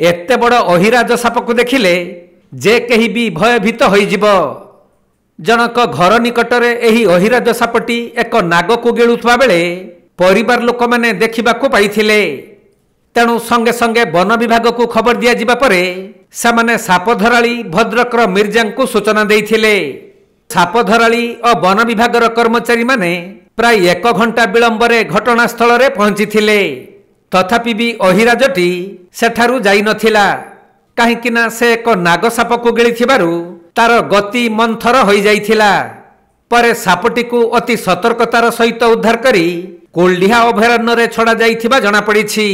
एते बड़ अहिराज साप को देखिले जे कहीं भी भयभीत होइजिब। जनक घर निकटरे एही अहिराज सापटी एक नाग को गिलुथुवा बेले परिवार लोक माने देखिबाकू पाइथिले। तेणु संगे संगे वन विभाग को खबर दिया जिबा परे सामाने सापधराली भद्रकर मिर्जा को सूचना देइथिले। सापधराली और वन विभागर कर्मचारी माने प्राय 1 घंटा विलंबरे घटनास्थल रे पहुंचीथिले। तथापि भी अहिराजटी सेठारु जाई नथिला, काहीकिना से एक नागसाप को गिलिथिबारु तार गति मंथर होई जाइथिला। परे सापटी को अति सतर्कतार सहित उद्धार करी कोल्डिहा अभयारण्य रे छड़ा जाइथिबा जणा पड़िछि।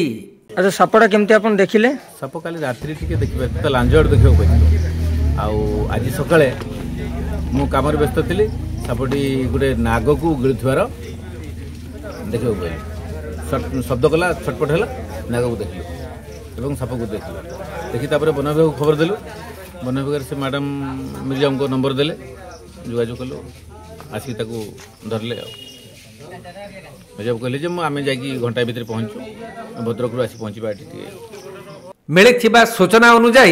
अच्छा, सापटा केमती आपन देखिले? साप काली रात्रि टिके देखिबे त लांजोड देखियो पइलो। आउ आज सकाळे मु कामर व्यस्त थिली, सापटी गुटे नाग को गिलुथुवार देखियो पइलो। शब्द कला छटपट है नाग को देखल और साप को देखी तापर वन विभाग को खबर देलु। वन विभाग से मैडम मिर्जा को नंबर देले, जोगाजोग कलु, आसिक धरले। मिर्जा कहले आम जा घंटा भितर पहुँचु, भद्रक आसी पहुँचा। मिलिथिबा सूचना अनुसार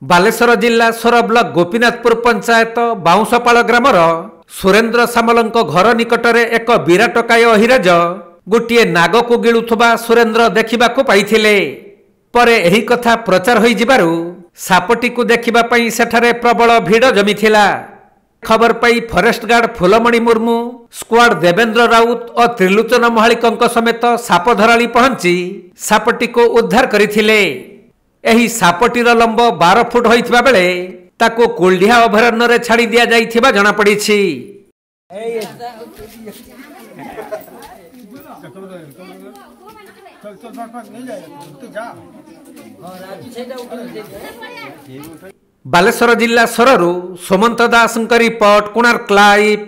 बालेश्वर जिला सोर ब्लॉक गोपीनाथपुर पंचायत बाउंसपाल ग्रामर सुरेंद्र सामलंक घर निकटरे एक विराटकाय अहिराज गोटे नाग को गिलुथुबा सुरेंद्र देखिबाकू पाइथिले। परे एही कथा प्रचार होई जिबारु सापटी को देखिबा पई सेठारे प्रबल भीड़ जमीथिला। खबर पाई forest guard Phulmani Murmu, squad Devendra Raut और त्रिलोचन महालिकंक समेत सापधराली पहुंची सापटी को उद्धार करिथिले। एही सापटीर लंब 12 फुट होइथिबा बेले ताको कोल्डिहा अभयारण्य रे छाड़ी दिया जाइथिबा जणा पड़िछि। बालेश्वर जिला सोररू सुमंत दास रिपोर्ट, कोणार्क लाइव।